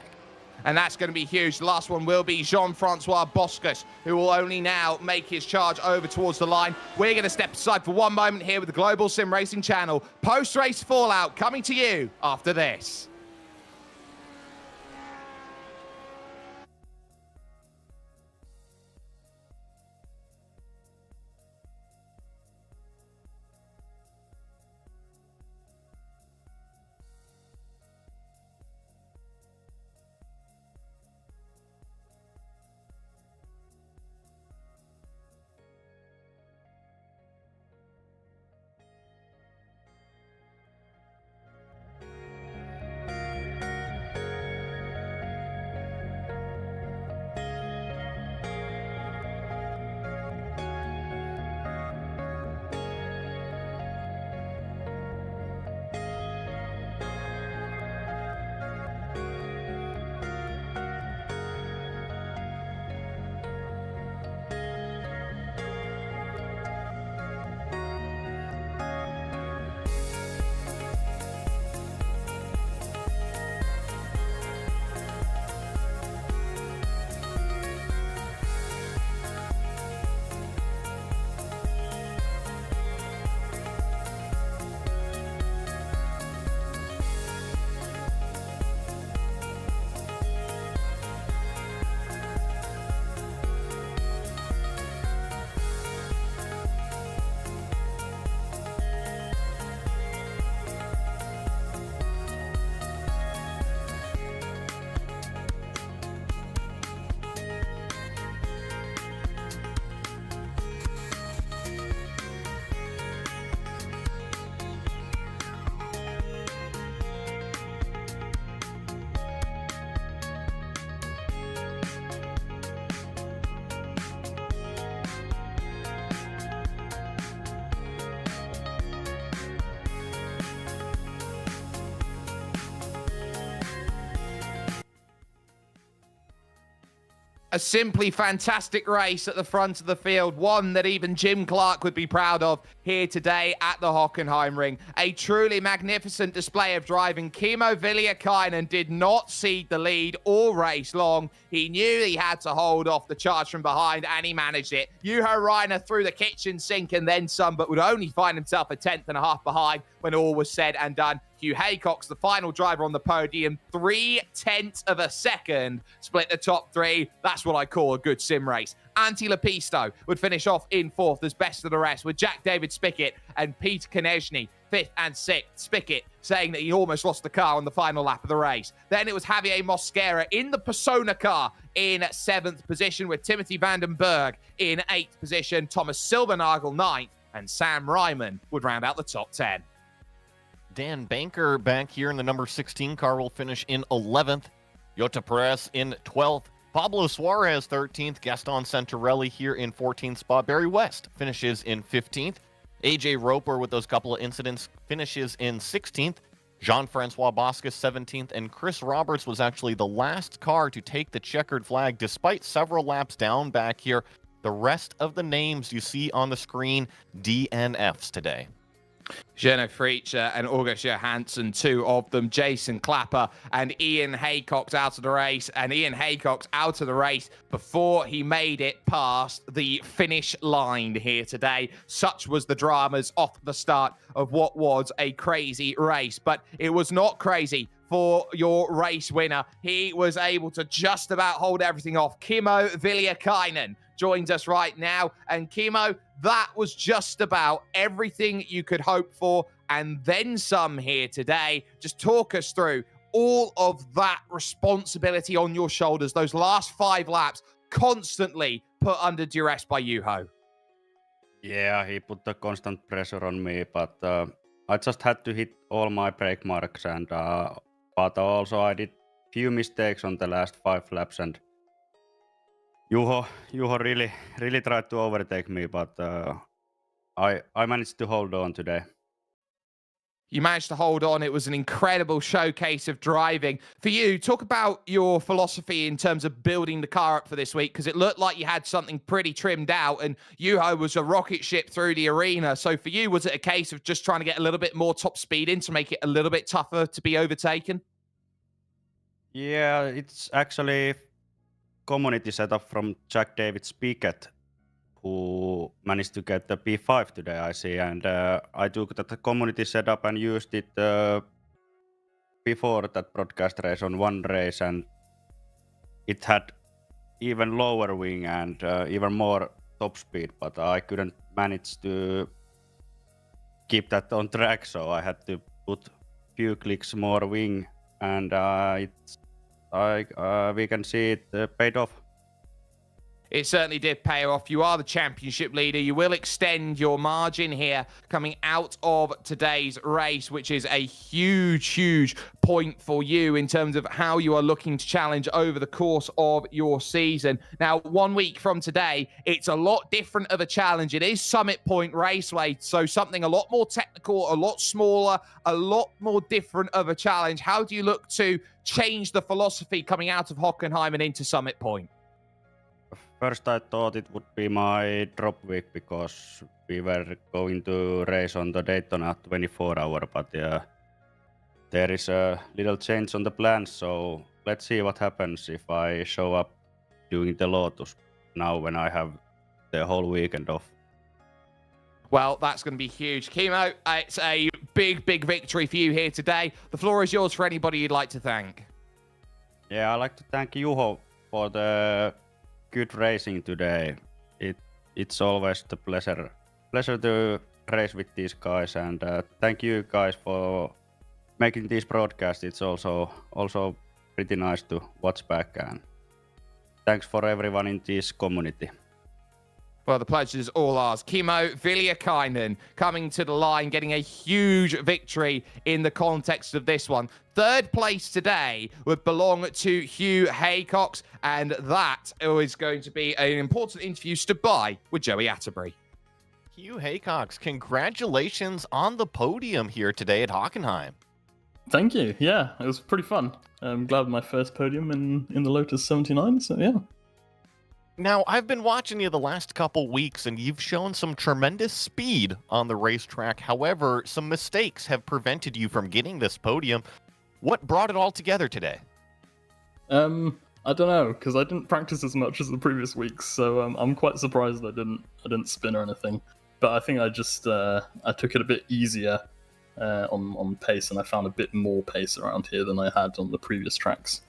And that's going to be huge. The last one will be Jean-Francois Boscus, who will only now make his charge over towards the line. We're going to step aside for one moment here with the Global SimRacing Channel. Post-race fallout coming to you after this. A simply fantastic race at the front of the field, one that even Jim Clark would be proud of here today at the Hockenheim ring. A truly magnificent display of driving. Kimmo Villiakainen did not cede the lead all race long. He knew he had to hold off the charge from behind, and he managed it. Juho Rainer threw the kitchen sink and then some, but would only find himself a tenth and a half behind when all was said and done. Hugh Haycock's the final driver on the podium, 0.3 of a second, split the top three. That's what I call a good sim race. Antti Lepisto would finish off in fourth as best of the rest, with Jack David Spickett and Peter Konechny fifth and sixth. Spickett saying that he almost lost the car on the final lap of the race. Then it was Javier Mosquera in the Persona car in seventh position, with Timothy Vandenberg in eighth position, Thomas Silbernagel ninth, and Sam Ryman would round out the top 10.
Dan Banker back here in the number 16 car will finish in 11th. Jota Perez in 12th. Pablo Suarez 13th. Gaston Santarelli here in 14th spot. Barry West finishes in 15th. AJ Roper with those couple of incidents finishes in 16th. Jean-Francois Boscus 17th. And Chris Roberts was actually the last car to take the checkered flag despite several laps down back here. The rest of the names you see on the screen, DNFs today.
Jenno Freacher and August Johansson, two of them. Jason Clapper and Ian Haycock's out of the race. And Ian Haycock's out of the race before he made it past the finish line here today. Such was the dramas off the start of what was a crazy race. But it was not crazy for your race winner. He was able to just about hold everything off. Kimmo Villiakainen joins us right now. And Kimmo, that was just about everything you could hope for and then some here today. Just talk us through all of that responsibility on your shoulders, those last 5 laps constantly put under duress by Juho.
Yeah, he put the constant pressure on me, but I just had to hit all my brake marks, and but also I did few mistakes on the last 5 laps, and Juho really tried to overtake me, but I managed to hold on today.
You managed to hold on. It was an incredible showcase of driving. For you, talk about your philosophy in terms of building the car up for this week, because it looked like you had something pretty trimmed out, and Juho was a rocket ship through the arena. So for you, was it a case of just trying to get a little bit more top speed in to make it a little bit tougher to be overtaken?
Yeah, it's actually community setup from Jack David Spickett, who managed to get the P5 today, I see, and I took that community setup and used it before that broadcast race on one race, and it had even lower wing and even more top speed, but I couldn't manage to keep that on track, so I had to put few clicks more wing, and we can see it paid off.
It certainly did pay off. You are the championship leader. You will extend your margin here coming out of today's race, which is a huge point for you in terms of how you are looking to challenge over the course of your season. Now, 1 week from today, it's a lot different of a challenge. It is Summit Point Raceway, so something a lot more technical, a lot smaller, a lot more different of a challenge. How do you look to change the philosophy coming out of Hockenheim and into Summit Point?
First, I thought it would be my drop week because we were going to race on the Daytona 24-hour, but there is a little change on the plans, so let's see what happens if I show up doing the Lotus now when I have the whole weekend off.
Well, that's going to be huge. Kimmo, it's a big victory for you here today. The floor is yours for anybody you'd like to thank.
Yeah, I'd like to thank Juho for the good racing today. It's always the pleasure to race with these guys, and thank you guys for making this broadcast. It's also pretty nice to watch back, and thanks for everyone in this community.
Well, the pleasure is all ours. Kimmo Villiakainen coming to the line, getting a huge victory in the context of this one. Third place today would belong to Hugh Haycock, and that is going to be an important interview stood by with Joey Atterbury.
Hugh Haycock, congratulations on the podium here today at Hockenheim.
Thank you. Yeah, it was pretty fun. I'm glad my first podium in the Lotus 79, so yeah.
Now, I've been watching you the last couple weeks, and you've shown some tremendous speed on the racetrack. However, some mistakes have prevented you from getting this podium. What brought it all together today?
I don't know, because I didn't practice as much as the previous weeks, so I'm quite surprised I didn't spin or anything. But I think I just I took it a bit easier on pace, and I found a bit more pace around here than I had on the previous tracks.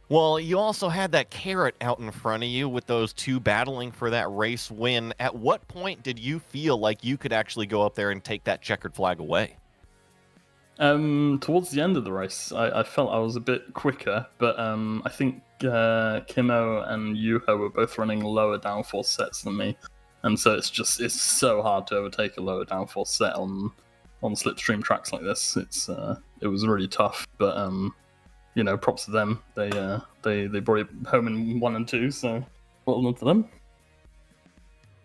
Well, you also had that carrot out in front of you with those two battling for that race win. At what point did you feel like you could actually go up there and take that checkered flag away?
Towards the end of the race, I felt I was a bit quicker, but I think Kimmo and Yuho were both running lower downforce sets than me, and so it's so hard to overtake a lower downforce set on slipstream tracks like this. It was really tough, but props to them. They brought it home in 1 and 2, so well done to them.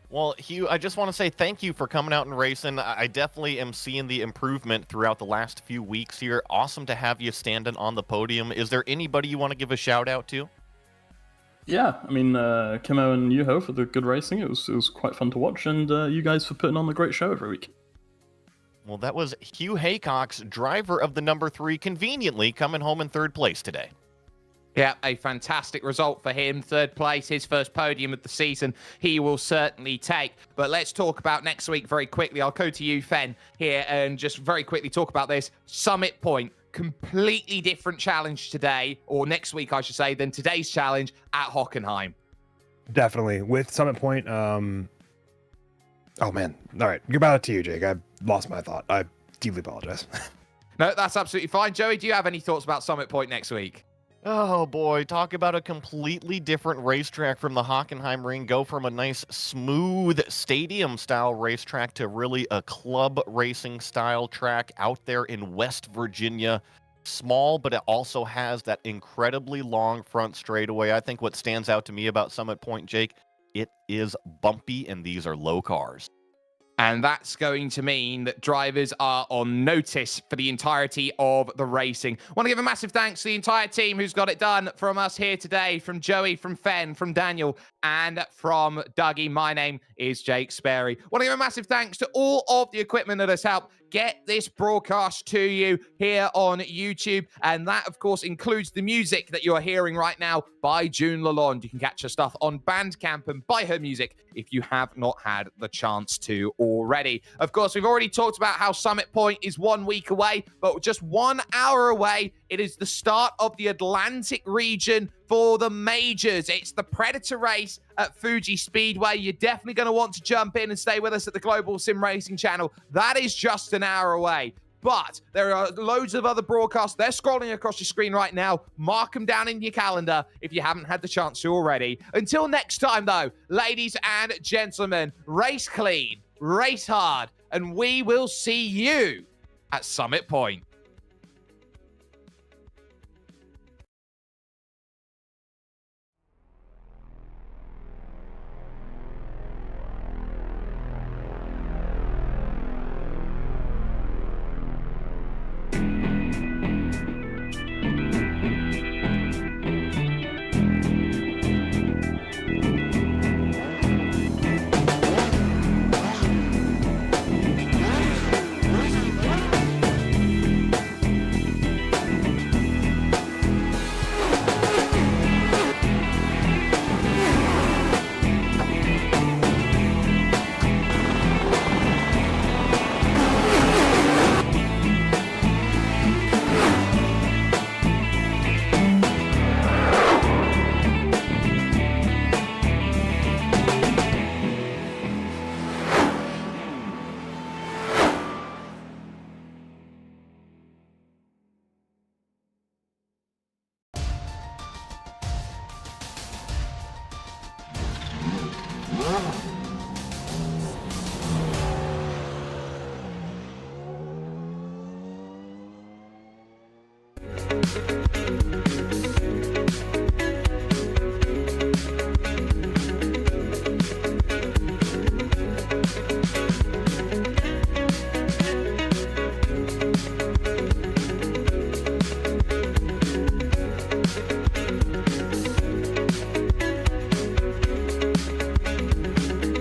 Well, Hugh, I just want to say thank you for coming out and racing. I definitely am seeing the improvement throughout the last few weeks here. Awesome to have you standing on the podium. Is there anybody you want to give a shout out to?
Yeah, I mean, Kimmo and Yuho for the good racing. It was quite fun to watch, and you guys for putting on the great show every week.
Well, that was Hugh Haycox, driver of the number 3, conveniently coming home in 3rd place today.
Yeah, a fantastic result for him. 3rd place, his first podium of the season. He will certainly take. But let's talk about next week very quickly. I'll go to you, Fen, here, and just very quickly talk about this. Summit Point, completely different challenge today, or next week, I should say, than today's challenge at Hockenheim.
Definitely. With Summit Point, oh man. All right, you're about it to you, Jake. I lost my thought. I deeply apologize.
No, that's absolutely fine. Joey, do you have any thoughts about Summit Point next week?
Oh boy, talk about a completely different racetrack from the Hockenheim ring. Go from a nice smooth stadium style racetrack to really a club racing style track out there in West Virginia. Small, but it also has that incredibly long front straightaway. I think what stands out to me about Summit Point, Jake, it is bumpy and these are low cars.
And that's going to mean that drivers are on notice for the entirety of the racing. Want to give a massive thanks to the entire team who's got it done from us here today, from Joey, from Fen, from Daniel, and from Dougie. My name is Jake Sperry. Want to give a massive thanks to all of the equipment that has helped get this broadcast to you here on YouTube. And that, of course, includes the music that you are hearing right now by June Lalonde. You can catch her stuff on Bandcamp and buy her music if you have not had the chance to already. Of course, we've already talked about how Summit Point is 1 week away, but just 1 hour away, it is the start of the Atlantic region for the majors. It's the Predator race at Fuji Speedway. You're definitely going to want to jump in and stay with us at the Global SimRacing Channel. That is just an hour away. But there are loads of other broadcasts. They're scrolling across your screen right now. Mark them down in your calendar if you haven't had the chance to already. Until next time, though, ladies and gentlemen, race clean, race hard, and we will see you at Summit Point.
Wow.